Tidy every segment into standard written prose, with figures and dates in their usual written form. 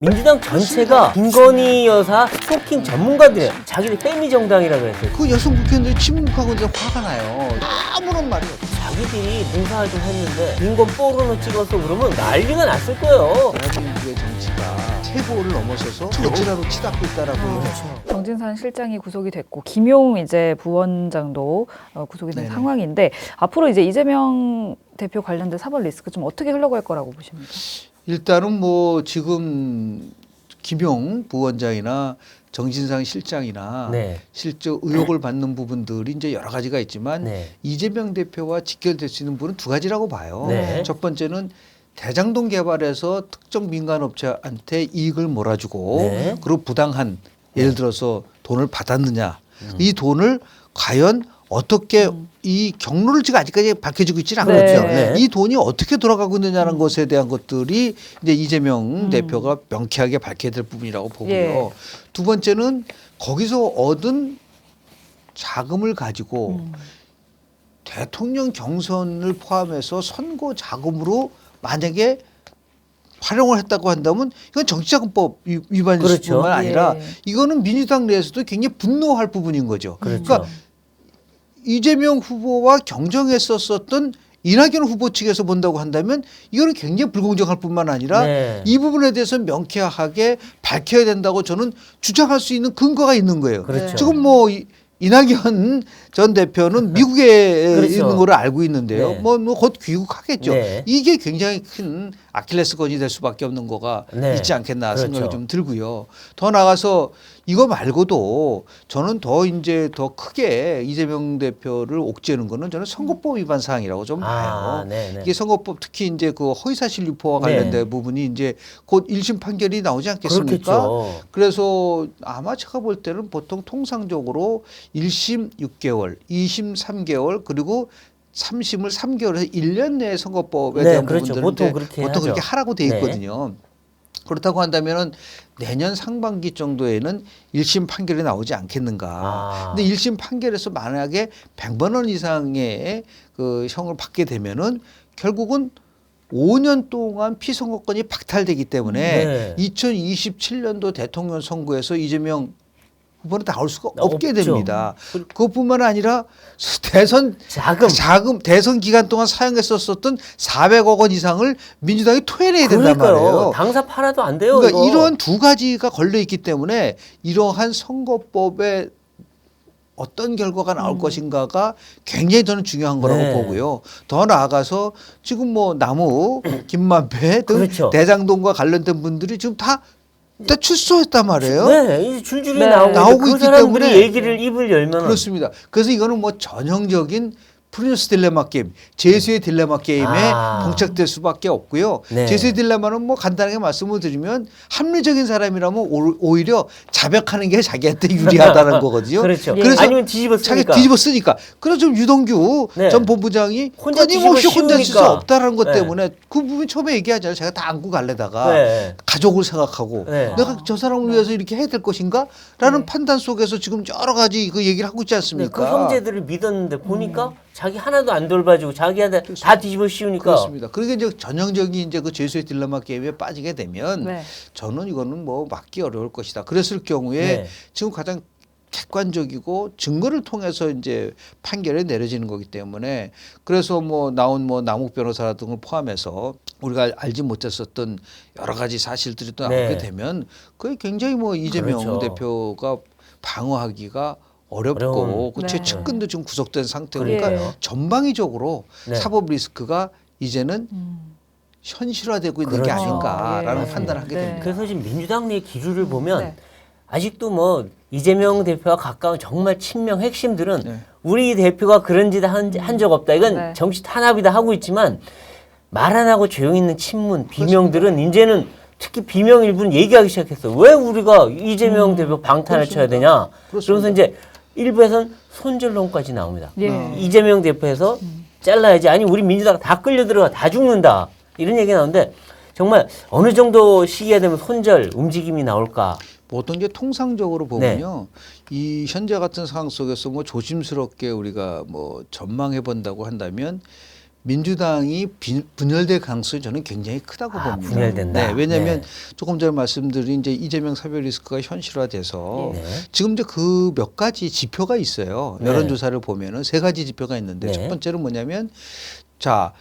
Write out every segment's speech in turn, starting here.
민주당 전체가 김건희 여사 스토킹 전문가들이에요. 자기들 빼미 정당이라고 했어요. 그 여성 국회의원들이 침묵하고 이제 화가 나요. 아무런 말이 없어요. 자기들이 봉사활동 했는데 인권 포르노 찍어서 그러면 난리가 났을 거예요. 대한민국의 정치가 체고를 넘어서서 정치라로 치닫고 있다라고. 그렇죠. 정진산 실장이 구속이 됐고 김용 이제 부원장도 구속이 된 네네. 상황인데 앞으로 이제 이재명 대표 관련된 사법 리스크 좀 어떻게 흘러갈 거라고 보십니까? 일단은 뭐 지금 김용 부원장이나 정진상 실장이나 네. 실제 의혹을 받는 부분들이 이제 여러 가지가 있지만 네. 이재명 대표와 직결될 수 있는 부분은 두 가지라고 봐요. 네. 첫 번째는 대장동 개발에서 특정 민간업체한테 이익을 몰아주고 네. 그리고 부당한 예를 들어서 돈을 받았느냐 이 돈을 과연 어떻게 이 경로를 지금 아직까지 밝혀지고 있지는 않거든요. 네. 이 돈이 어떻게 돌아가고 있느냐는 것에 대한 것들이 이제 이재명 대표가 명쾌하게 밝혀야 될 부분이라고 보고요. 예. 두 번째는 거기서 얻은 자금을 가지고 대통령 경선을 포함해서 선거 자금으로 만약에 활용을 했다고 한다면 이건 정치자금법 위반일 그렇죠. 뿐만 아니라 예. 이거는 민주당 내에서도 굉장히 분노할 부분인 거죠. 그렇죠. 그러니까 이재명 후보와 경쟁했었던 이낙연 후보 측에서 본다고 한다면 이거는 굉장히 불공정할 뿐만 아니라 네. 이 부분에 대해서 명쾌하게 밝혀야 된다고 저는 주장할 수 있는 근거가 있는 거예요. 그렇죠. 지금 뭐 이낙연 전 대표는 미국에 그렇죠. 있는 거를 알고 있는데요. 네. 뭐 곧 귀국하겠죠. 네. 이게 굉장히 큰 아킬레스건이 될 수밖에 없는 거가 네. 있지 않겠나 그렇죠. 생각이 좀 들고요. 더 나가서 이거 말고도 저는 더 이제 더 크게 이재명 대표를 옥죄는 거는 저는 선거법 위반 사항이라고 좀 봐요. 네네. 이게 선거법 특히 이제 그 허위사실 유포와 네. 관련된 부분이 이제 곧 1심 판결이 나오지 않겠습니까? 그렇겠죠. 그래서 아마 제가 볼 때는 보통 통상적으로 1심 6개월, 2심 3개월, 그리고 3심을 3개월에서 1년 내에 선거법에 네, 대한 그렇죠. 부분들은 보통 이제 그렇게 보통 하죠. 그렇게 하라고 돼 네. 있거든요. 그렇다고 한다면은 내년 상반기 정도에는 1심 판결이 나오지 않겠는가. 아. 근데 1심 판결에서 만약에 100만 원 이상의 그 형을 받게 되면은 결국은 5년 동안 피선거권이 박탈되기 때문에 네. 2027년도 대통령 선거에서 이재명 후보는 나올 수가 없죠. 없게 됩니다. 그것뿐만 아니라 대선 대선 기간 동안 사용했었던 400억 원 이상을 민주당이 토해내야 된단 그러니까요. 말이에요. 당사 팔아도 안 돼요. 그러니까 이거. 이런 두 가지가 걸려 있기 때문에 이러한 선거법에 어떤 결과가 나올 것인가가 굉장히 저는 중요한 거라고 네. 보고요. 더 나아가서 지금 뭐 나무, 김만배 등 그렇죠. 대장동과 관련된 분들이 지금 다 출소했단 말이에요. 네, 이제 줄줄이 네. 나오고 있기 그 사람들이 때문에 얘기를 입을 열면 그렇습니다. 그래서 이거는 뭐 전형적인 프리뉴스 딜레마 게임, 제수의 딜레마 게임에 아. 봉착될 수밖에 없고요. 네. 제수의 딜레마는 뭐 간단하게 말씀을 드리면 합리적인 사람이라면 오히려 자백하는 게 자기한테 유리하다는 거거든요. 그렇죠. 그래서 아니면 뒤집어 자기 쓰니까. 뒤집어 쓰니까. 그래서 좀 유동규 네. 전 본부장이 혼자 끊임없이 뒤집어 혼자 쓸 수 씌우니까. 없다는 것 네. 때문에 그 부분 처음에 얘기하잖아요. 제가 다 안고 갈래다가 네. 가족을 생각하고 네. 내가 저 사람을 위해서 이렇게 해야 될 것인가라는 네. 판단 속에서 지금 여러 가지 그 얘기를 하고 있지 네, 않습니까? 그 형제들을 믿었는데 보니까 자기 하나도 안 돌봐주고 자기한테 다 뒤집어 씌우니까 그렇습니다. 그러니까 이제 전형적인 이제 그 제수의 딜레마 게임에 빠지게 되면 네. 저는 이거는 뭐 막기 어려울 것이다. 그랬을 경우에 네. 지금 가장 객관적이고 증거를 통해서 이제 판결이 내려지는 거기 때문에 그래서 뭐 나온 뭐 남욱 변호사 등을 포함해서 우리가 알지 못했었던 여러 가지 사실들이 또 나오게 네. 되면 그게 굉장히 뭐 이재명 그렇죠. 대표가 방어하기가 어렵고 어려운. 그 네. 최측근도 지금 구속된 상태니까 그러니까요. 전방위적으로 네. 사법 리스크가 이제는 현실화되고 있는 게 그렇죠. 아닌가라는 예. 판단을 하게 네. 됩니다. 그래서 지금 민주당 내 기류를 보면 네. 아직도 뭐 이재명 대표와 가까운 정말 친명 핵심들은 네. 우리 대표가 그런 짓 한 적 없다. 이건 네. 정치 탄압이다 하고 있지만 말 안 하고 조용히 있는 친문 비명들은 이제는 특히 비명 일부는 얘기하기 시작했어. 왜 우리가 이재명 대표 방탄을 쳐야 되냐. 그러면서 이제 일부에서는 손절론까지 나옵니다. 예. 이재명 대표에서 잘라야지. 아니 우리 민주당 다 끌려 들어가 다 죽는다. 이런 얘기 나오는데 정말 어느 정도 시기가 되면 손절 움직임이 나올까. 보통 이제 통상적으로 보면요, 이 현재 같은 상황 속에서 뭐 조심스럽게 우리가 뭐 전망해 본다고 한다면 민주당이 분열될 가능성이 저는 굉장히 크다고 봅니다. 분열된다. 네, 왜냐하면 네. 조금 전에 말씀드린 이제 이재명 사별 리스크가 현실화돼서 네. 지금 이제 그 몇 가지 지표가 있어요. 네. 여론조사를 보면은 세 가지 지표가 있는데 네. 첫 번째는 뭐냐면 자.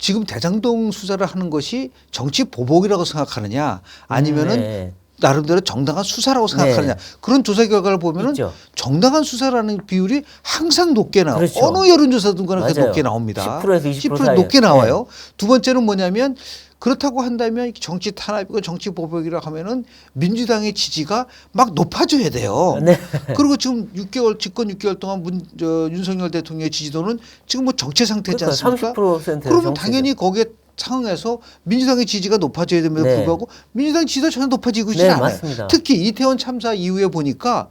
지금 대장동 수사를 하는 것이 정치 보복이라고 생각하느냐 아니면은 네. 나름대로 정당한 수사라고 생각하느냐 그런 조사 결과를 보면은 있죠. 정당한 수사라는 비율이 항상 높게 나와요. 그렇죠. 어느 여론조사든 간에 그게 맞아요. 높게 나옵니다. 10%에서 20% 10% 높게 나와요. 두 번째는 뭐냐면 그렇다고 한다면 정치 탄압이고 정치 보복이라고 하면은 민주당의 지지가 막 높아져야 돼요. 네. 그리고 지금 6개월 집권 6개월 동안 윤석열 대통령의 지지도는 지금 뭐 정체 상태지 그러니까 않습니까? 30%. 그러면 당연히 거기에 상황에서 민주당의 지지가 높아져야 됨에도 네. 불구하고 민주당 지지도 전혀 높아지고 있지 네, 않아요. 맞습니다. 특히 이태원 참사 이후에 보니까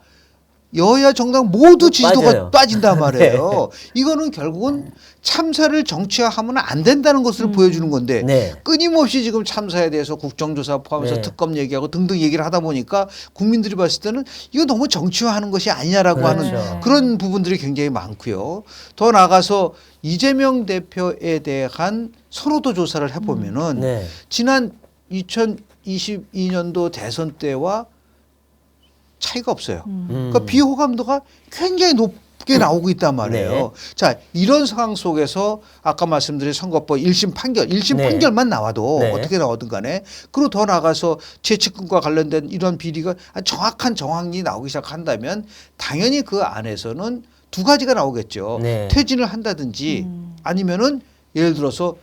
여야 정당 모두 지지도가 빠져요. 빠진단 말이에요. 이거는 결국은 참사를 정치화하면 안 된다는 것을 보여주는 건데 네. 끊임없이 지금 참사에 대해서 국정조사 포함해서 네. 특검 얘기하고 등등 얘기를 하다 보니까 국민들이 봤을 때는 이거 너무 정치화하는 것이 아니냐라고 그렇죠. 하는 그런 부분들이 굉장히 많고요. 더 나아가서 이재명 대표에 대한 선호도 조사를 해보면은 네. 지난 2022년도 대선 때와 차이가 없어요. 그러니까 비호감도가 굉장히 높게 나오고 있단 말이에요. 네. 자, 이런 상황 속에서 아까 말씀드린 선거법 1심 판결, 1심 네. 판결만 나와도 네. 어떻게 나오든 간에 그리고 더 나가서 죄책감과 관련된 이런 비리가 정확한 정황이 나오기 시작한다면 당연히 그 안에서는 두 가지가 나오겠죠. 네. 퇴진을 한다든지 아니면은 예를 들어서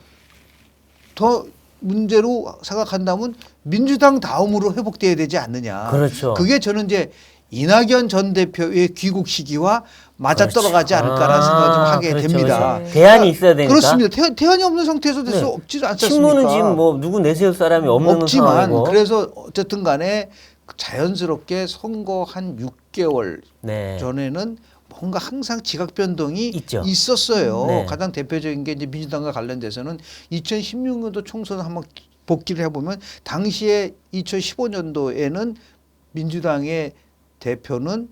더 문제로 생각한다면 민주당 다음으로 회복돼야 되지 않느냐. 그렇죠. 그게 저는 이제 이낙연 전 대표의 귀국 시기와 맞아떨어가지 그렇죠. 않을까라는 생각을 좀 하게 그렇죠, 됩니다. 그렇죠. 대안이 있어야 되니까. 그렇습니다. 대안이 없는 상태에서 될 수 네. 없지 않지 않습니까? 친문은 지금 뭐 누구 내세울 사람이 없는 없지만 상황이고. 그래서 어쨌든 간에 자연스럽게 선거 한 6개월 네. 전에는 뭔가 항상 지각 변동이 있죠. 있었어요. 네. 가장 대표적인 게 이제 민주당과 관련돼서는 2016년도 총선 한번 복기를 해보면 당시에 2015년도에는 민주당의 대표는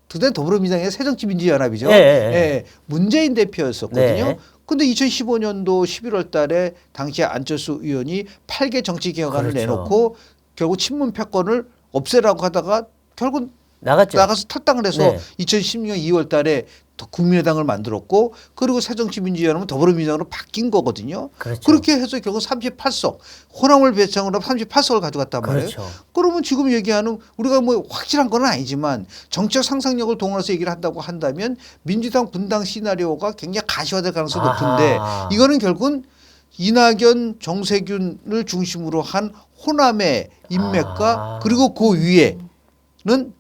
그때 더불어민주당의 새정치민주연합이죠. 예, 예, 예. 예, 문재인 대표였었거든요. 네. 근데 2015년도 11월 달에 당시에 안철수 의원이 8개 정치 개혁안을 그렇죠. 내놓고 결국 친문 패권을 없애라고 하다가 결국 나갔죠. 나가서 탈당을 해서 네. 2016년 2월 달에 국민의당을 만들었고 그리고 새정치민주연합은 더불어민주당으로 바뀐 거거든요. 그렇죠. 그렇게 해서 결국 38석 호남을 배창으로 38석을 가져갔단 말이에요. 그렇죠. 그러면 지금 얘기하는 우리가 뭐 확실한 건 아니지만 정책 상상력을 동원해서 얘기를 한다고 한다면 민주당 분당 시나리오가 굉장히 가시화될 가능성이 아하. 높은데 이거는 결국은 이낙연, 정세균을 중심으로 한 호남의 인맥과 그리고 그 위에는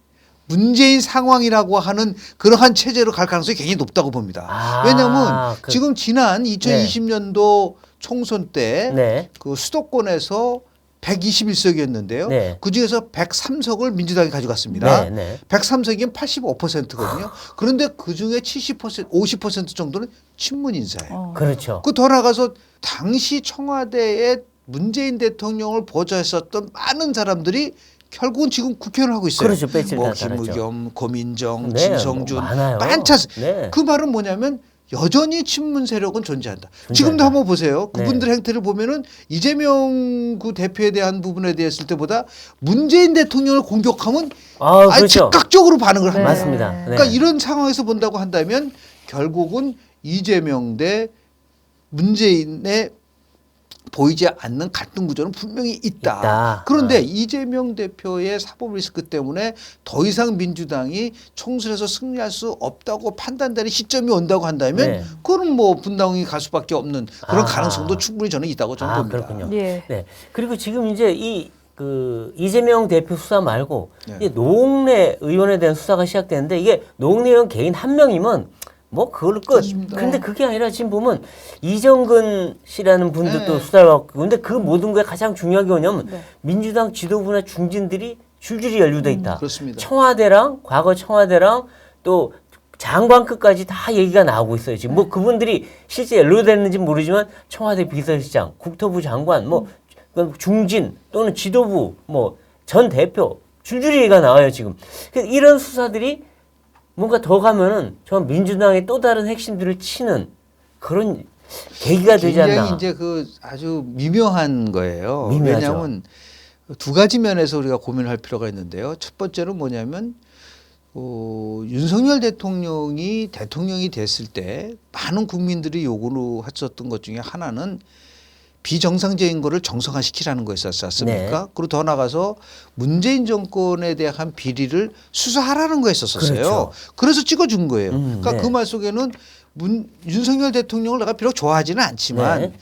문재인 상황이라고 하는 그러한 체제로 갈 가능성이 굉장히 높다고 봅니다. 왜냐하면 지금 지난 2020년도 총선 때 네. 그 수도권에서 121석이었는데요. 네. 그중에서 103석을 민주당이 가져갔습니다. 네, 네. 103석이면 85%거든요. 그런데 그중에 70%, 50% 정도는 친문 인사예요. 그렇죠. 그 더 나가서 당시 청와대에 문재인 대통령을 보좌했었던 많은 사람들이 결국은 지금 국회의원을 하고 있어요. 그렇죠. 배치를 뭐 다 달았죠. 김의겸, 고민정, 네, 진성준 뭐 많아요. 많지 않습니까? 네. 그 말은 뭐냐면 여전히 친문 세력은 존재한다. 존재한다. 지금도 한번 보세요. 네. 그분들 행태를 보면은 이재명 그 대표에 대한 부분에 대했을 때보다 문재인 대통령을 공격하면 아니 그렇죠. 즉각적으로 반응을 합니다. 맞습니다. 네. 그러니까 이런 상황에서 본다고 한다면 결국은 이재명 대 문재인의 보이지 않는 갈등 구조는 분명히 있다. 그런데 이재명 대표의 사법 리스크 때문에 더 이상 민주당이 총선에서 승리할 수 없다고 판단되는 시점이 온다고 한다면 네. 그건 뭐 분당이 갈 수밖에 없는 그런 아하. 가능성도 충분히 저는 있다고 저는 봅니다. 그렇군요. 예. 네. 그리고 지금 이제 이재명 대표 수사 말고 네. 이제 노웅래 의원에 대한 수사가 시작되는데 이게 노웅래 의원 개인 한 명이면 뭐 그걸로 끝. 그렇습니다. 그런데 그게 아니라 지금 보면 이정근 씨라는 분도 또 네. 수사를 받고 근데 그 모든 거에 가장 중요한 게 뭐냐면 네. 민주당 지도부나 중진들이 줄줄이 연루돼 있다. 그렇습니다. 청와대랑 과거 청와대랑 또 장관급까지 다 얘기가 나오고 있어요. 지금 뭐 그분들이 실제 연루됐는지 모르지만 청와대 비서실장, 국토부 장관, 뭐 중진 또는 지도부, 뭐 전 대표 줄줄이 얘기가 나와요 지금. 그래서 이런 수사들이 뭔가 더 가면은 저 민주당의 또 다른 핵심들을 치는 그런 계기가 되지 굉장히 않나. 이제 그 아주 미묘한 거예요. 미묘하죠. 왜냐하면 두 가지 면에서 우리가 고민을 할 필요가 있는데요. 첫 번째는 뭐냐면 윤석열 대통령이 됐을 때 많은 국민들이 요구를 했었던 것 중에 하나는 비정상적인 거를 정상화시키라는 거였었지 않습니까? 네. 그리고 더 나가서 문재인 정권에 대한 비리를 수사하라는 거였었어요. 그렇죠. 그래서 찍어준 거예요. 그러니까 네. 그 말 속에는 윤석열 대통령을 내가 비록 좋아하지는 않지만 네.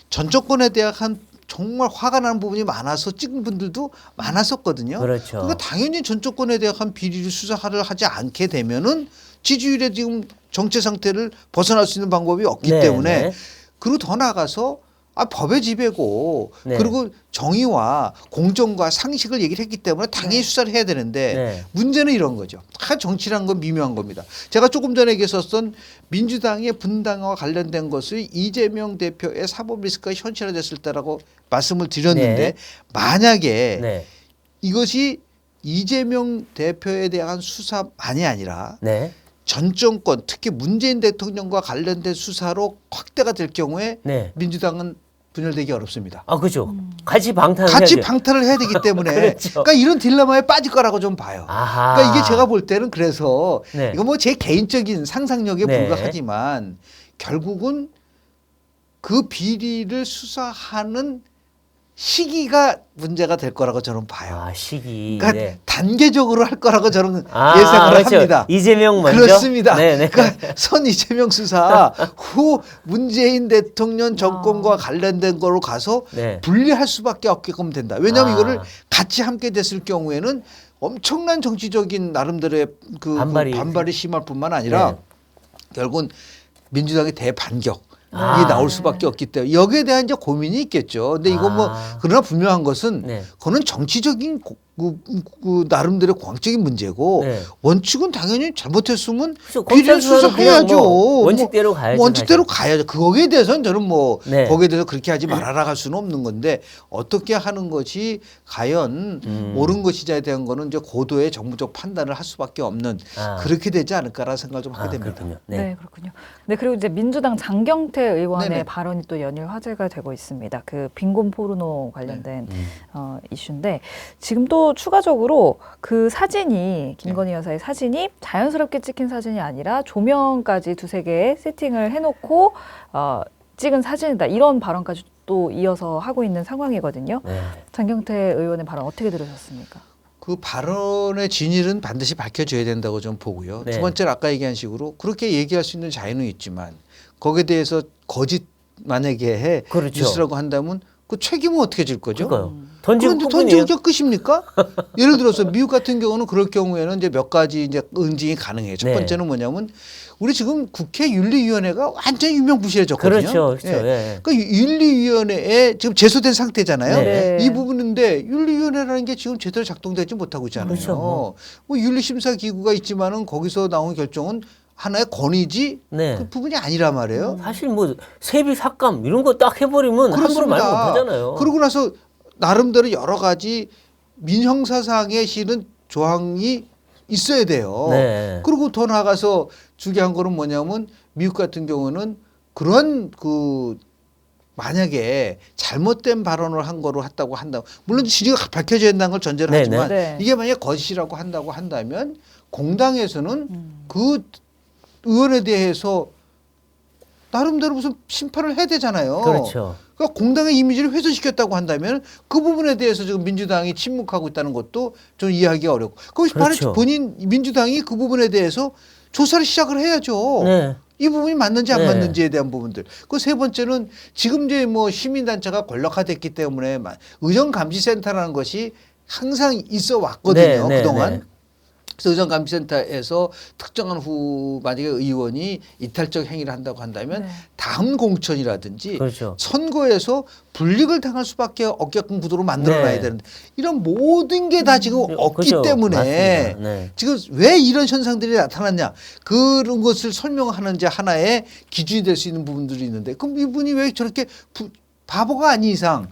전 정권에 대한 정말 화가 나는 부분이 많아서 찍은 분들도 많았었거든요. 그렇죠. 그러니까 당연히 전 정권에 대한 비리를 수사를 하지 않게 되면은 지지율의 지금 정체 상태를 벗어날 수 있는 방법이 없기 네, 때문에 네. 그리고 더 나아가서 법의 지배고 네. 그리고 정의와 공정과 상식을 얘기를 했기 때문에 당연히 수사를 해야 되는데 네. 문제는 문제는 이런 거죠. 정치란 건 미묘한 겁니다. 제가 조금 전에 얘기했었던 민주당의 분당과 관련된 것을 이재명 대표의 사법 리스크가 현실화됐을 때라고 말씀을 드렸는데 네. 만약에 네. 이것이 이재명 대표에 대한 수사만이 아니라 네. 전 정권 특히 문재인 대통령과 관련된 수사로 확대가 될 경우에 네. 민주당은 분열되기 어렵습니다. 아, 그죠. 같이 방탄을 같이 해야죠. 방탄을 해야 되기 때문에 그렇죠. 그러니까 이런 딜레마에 빠질 거라고 좀 봐요. 아하. 그러니까 이게 제가 볼 때는 그래서 네. 이거 뭐 제 개인적인 상상력에 네. 불과하지만 결국은 그 비리를 수사하는 시기가 문제가 될 거라고 저는 봐요. 아, 시기. 그러니까 네. 단계적으로 할 거라고 저는 아, 예상을 그렇죠. 합니다. 이재명 먼저. 그렇습니다. 네네. 그러니까 선 이재명 수사 후 문재인 대통령 정권과 관련된 거로 가서 네. 분리할 수밖에 없게끔 된다. 왜냐하면 아. 이거를 같이 함께 됐을 경우에는 엄청난 정치적인 나름대로의 반발이 심할 뿐만 아니라 네. 결국은 민주당의 대반격이 아. 나올 수밖에 없기 때문에 여기에 대한 이제 고민이 있겠죠. 근데 이거 뭐 아. 그러나 분명한 것은 네. 그거는 정치적인 그 나름대로 광적인 문제고 네. 원칙은 당연히 잘못했으면 그렇죠. 비리를 검찰 수사는 수사해야죠. 그냥 뭐 원칙대로 가야죠, 원칙대로 사실. 가야죠. 거기에 대해서는 저는 뭐 네. 거기에 대해서 그렇게 하지 말아라 할 수는 없는 건데 어떻게 하는 것이 과연 옳은 것이냐에 대한 거는 이제 고도의 정무적 판단을 할 수밖에 없는 아. 그렇게 되지 않을까라는 생각을 좀 하게 아, 됩니다. 그렇군요. 네. 네. 그렇군요. 네, 그리고 이제 민주당 장경태 의원의 네네. 발언이 또 연일 화제가 되고 있습니다. 그 빈곤 포르노 관련된 이슈인데 지금 또 추가적으로 그 사진이 김건희 여사의 사진이 자연스럽게 찍힌 사진이 아니라 조명까지 두세 개 세팅을 해놓고 찍은 사진이다. 이런 발언까지 또 이어서 하고 있는 상황이거든요. 네. 장경태 의원의 발언 어떻게 들으셨습니까? 그 발언의 진실은 반드시 밝혀져야 된다고 좀 보고요. 네. 두 번째로 아까 얘기한 식으로 그렇게 얘기할 수 있는 자유는 있지만 거기에 대해서 거짓 만약에 해 그렇죠. 뉴스라고 한다면 그 책임은 어떻게 질 거죠? 그러니까요. 던지고 그런데 뿐이에요. 던지고 끝입니까? 예를 들어서 미국 같은 경우는 그럴 경우에는 이제 몇 가지 이제 응징이 가능해요. 첫 네. 번째는 뭐냐면 우리 지금 국회 윤리위원회가 완전히 유명무실해졌거든요. 그렇죠. 그렇죠. 예. 예. 그 윤리위원회에 지금 제소된 상태잖아요. 네. 이 부분인데 윤리위원회라는 게 지금 제대로 작동되지 못하고 있잖아요. 그렇죠. 뭐 윤리심사기구가 있지만은 거기서 나온 결정은 하나의 권위지 네. 그 부분이 아니란 말이에요. 사실 뭐 세비 삭감 이런 거 딱 해버리면 함부로 말 못하잖아요. 그러고 나서 나름대로 여러 가지 민형사상의 실은 조항이 있어야 돼요. 네. 그리고 더 나아가서 중요한 거는 뭐냐면 미국 같은 경우는 그런 그 만약에 잘못된 발언을 한 거로 했다고 한다. 물론 진위가 밝혀져야 된다는 걸 전제로 네네. 하지만 네. 이게 만약에 거짓이라고 한다고 한다면 공당에서는 그 의원에 대해서 나름대로 무슨 심판을 해야 되잖아요. 그렇죠. 그러니까 공당의 이미지를 훼손시켰다고 한다면 그 부분에 대해서 지금 민주당이 침묵하고 있다는 것도 좀 이해하기가 어렵고. 그것이 그렇죠. 바로 본인 민주당이 그 부분에 대해서 조사를 시작을 해야죠. 네. 이 부분이 맞는지 안 네. 맞는지에 대한 부분들. 그 세 번째는 지금 이제 뭐 시민단체가 권력화됐기 때문에 의정감시센터라는 것이 항상 있어 왔거든요. 네, 네, 그동안. 네. 그래서 의정감시센터에서 특정한 후 만약에 의원이 이탈적 행위를 한다고 한다면 네. 다음 공천이라든지 그렇죠. 선거에서 불이익을 당할 수밖에 없게끔 구도로 만들어놔야 네. 되는데 이런 모든 게 다 지금 없기 그죠. 때문에 맞습니다. 네. 지금 왜 이런 현상들이 나타났냐 그런 것을 설명하는 이제 하나의 기준이 될 수 있는 부분들이 있는데 그럼 이분이 왜 저렇게 바보가 아닌 이상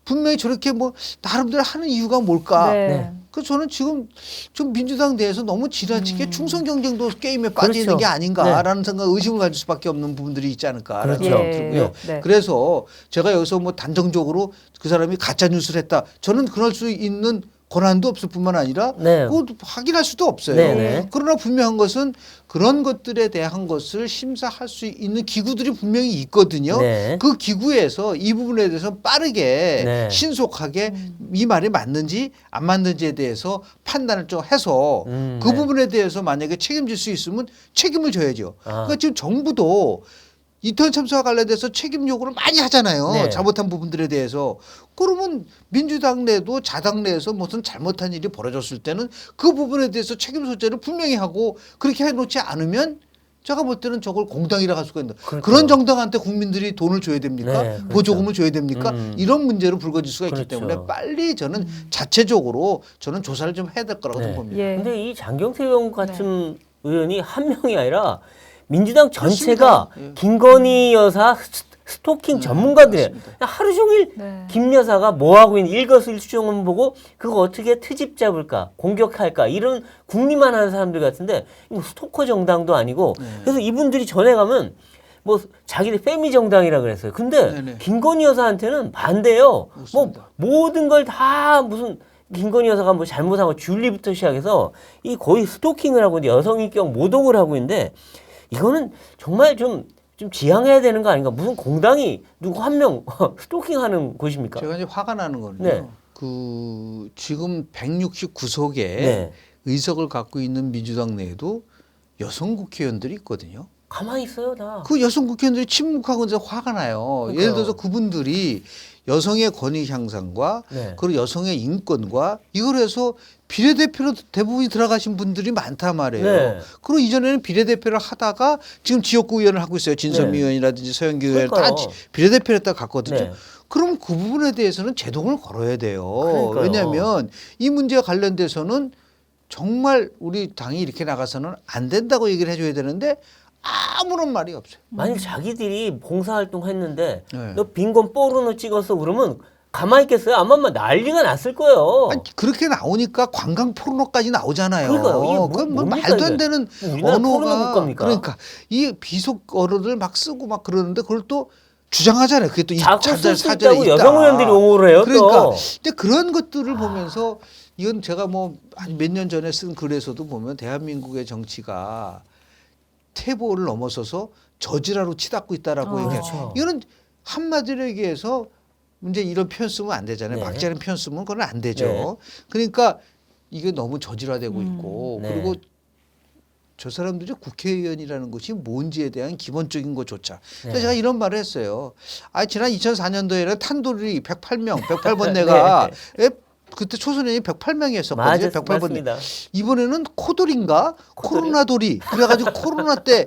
분명히 저렇게 뭐 나름대로 하는 이유가 뭘까? 네. 네. 그 저는 지금 좀 민주당 내에서 너무 지나치게 충성 경쟁도 게임에 빠져 그렇죠. 있는 게 아닌가라는 생각, 의심을 가질 수밖에 없는 부분들이 있지 않을까라는 그렇죠. 생각이 들고요. 네. 그래서 제가 여기서 뭐 단정적으로 그 사람이 가짜 뉴스를 했다. 저는 그럴 수 있는 권한도 없을 뿐만 아니라 네. 그거 확인할 수도 없어요. 네네. 그러나 분명한 것은 그런 것들에 대한 것을 심사할 수 있는 기구들이 분명히 있거든요. 네. 그 기구에서 이 부분에 대해서 빠르게 네. 신속하게 이 말이 맞는지 안 맞는지에 대해서 판단을 좀 해서 그 네. 부분에 대해서 만약에 책임질 수 있으면 책임을 져야죠. 아. 그러니까 지금 정부도 이태원 참사와 관련돼서 책임 요구를 많이 하잖아요. 네. 잘못한 부분들에 대해서. 그러면 민주당 내도 자당 내에서 무슨 잘못한 일이 벌어졌을 때는 그 부분에 대해서 책임 소재를 분명히 하고 그렇게 해놓지 않으면 제가 볼 때는 저걸 공당이라 할 수가 있는. 그렇죠. 그런 정당한테 국민들이 돈을 줘야 됩니까? 네, 그렇죠. 보조금을 줘야 됩니까? 이런 문제로 불거질 수가 있기 그렇죠. 때문에 빨리 저는 자체적으로 저는 조사를 좀 해야 될 거라고 네. 좀 봅니다. 예. 근데 이 장경태 의원 같은 의원이 한 명이 아니라 민주당 전체가 그렇습니다. 예. 김건희 여사 스토킹 전문가들이에요. 맞습니다. 하루 종일 네. 김 여사가 뭐 하고 있는 일거수일투족만 보고 그거 어떻게 트집 잡을까, 공격할까 이런 궁리만 하는 사람들 같은데 이거 스토커 정당도 아니고 그래서 이분들이 전에 가면 뭐 자기들 패미 정당이라 그랬어요. 근데 네네. 김건희 여사한테는 반대요. 뭐 맞습니다. 모든 걸 다 무슨 김건희 여사가 뭐 잘못한 거 줄리부터 시작해서 이 거의 스토킹을 하고 있는데 여성인격 모독을 하고 있는데 이거는 정말 좀 지양해야 되는 거 아닌가? 무슨 공당이 누구 한 명 스토킹하는 곳입니까? 제가 이제 화가 나는 거는요. 네. 그 지금 169석의 네. 의석을 갖고 있는 민주당 내에도 여성 국회의원들이 있거든요. 가만히 있어요 다. 그 여성 국회의원들이 침묵하고 이제 화가 나요. 그러니까요. 예를 들어서 그분들이 여성의 권위 향상과 네. 그리고 여성의 인권과 이걸 해서 비례대표로 대부분이 들어가신 분들이 많단 말이에요. 네. 그리고 이전에는 비례대표를 하다가 지금 지역구 의원을 하고 있어요. 진선미 네. 의원이라든지 서영기 의원 다 그러니까요. 비례대표를 했다 갔거든요. 네. 그럼 그 부분에 대해서는 제동을 걸어야 돼요. 그러니까요. 왜냐하면 이 문제와 관련돼서는 정말 우리 당이 이렇게 나가서는 안 된다고 얘기를 해줘야 되는데 아무런 말이 없어요. 만약 자기들이 봉사활동 했는데 네. 너 빈곤 뽀르노 찍었어 그러면 가만히 있겠어요? 아마 막 난리가 났을 거예요. 아니, 그렇게 나오니까 관광 포르노까지 나오잖아요. 그러니까요. 이게 그건 뭐 뭡니까, 말도 안 이게? 되는 우리나라 포르노 언어가 국가입니까? 그러니까 이 비속 언어를 막 쓰고 막 그러는데 그걸 또 주장하잖아요. 그게 또 이 자꾸 쓸 수 사전에 있다고 있다. 여성 의원들이 옹호를 해요. 그러니까 또. 근데 그런 것들을 보면서 이건 제가 뭐 한 몇 년 전에 쓴 글에서도 보면 대한민국의 정치가 태보를 넘어서서 저지라로 치닫고 있다라고 얘기해요. 그렇죠. 이거는 한마디로 얘기해서 이제 이런 표현 쓰면 안 되잖아요. 네. 막자는 표현 쓰면 그건 안 되죠. 네. 그러니까 이게 너무 저질화되고 있고 네. 그리고 저 사람들이 국회의원이라는 것이 뭔지에 대한 기본적인 것조차. 그래서 네. 제가 이런 말을 했어요. 아, 지난 2004년도에는 탄돌이 108명, 108번 내가 그때 초선의원이 108명이었었거든요. 맞았, 108번 내. 맞습니다. 이번에는 코돌인가? 코로나돌이. 그래가지고 코로나 때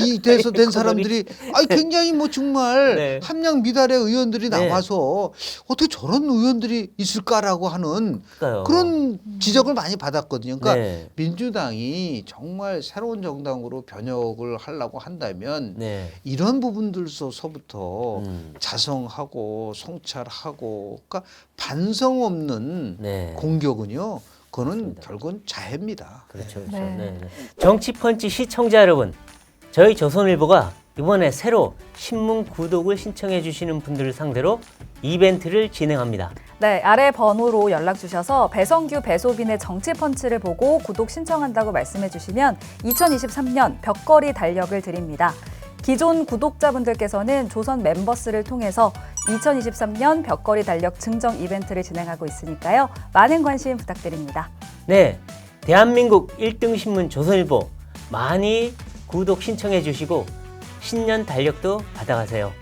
이 돼서 된 사람들이 굉장히 뭐 정말 네. 함량 미달의 의원들이 네. 나와서 어떻게 저런 의원들이 있을까라고 하는 그러니까요. 그런 지적을 많이 받았거든요. 그러니까 네. 민주당이 정말 새로운 정당으로 변혁을 하려고 한다면 네. 이런 부분들서부터 음. 자성하고 성찰하고 그러니까 반성 없는 네. 공격은요. 그거는 맞습니다. 결국은 자해입니다. 그렇죠. 그렇죠. 네. 네. 네. 정치펀치 시청자 여러분, 저희 조선일보가 이번에 새로 신문 구독을 신청해 주시는 분들을 상대로 이벤트를 진행합니다. 네, 아래 번호로 연락 주셔서 배성규, 배소빈의 정치펀치를 보고 구독 신청한다고 말씀해 주시면 2023년 벽걸이 달력을 드립니다. 기존 구독자분들께서는 조선 멤버스를 통해서 2023년 벽걸이 달력 증정 이벤트를 진행하고 있으니까요. 많은 관심 부탁드립니다. 네, 대한민국 1등 신문 조선일보 많이 구독 신청해 주시고 신년 달력도 받아가세요.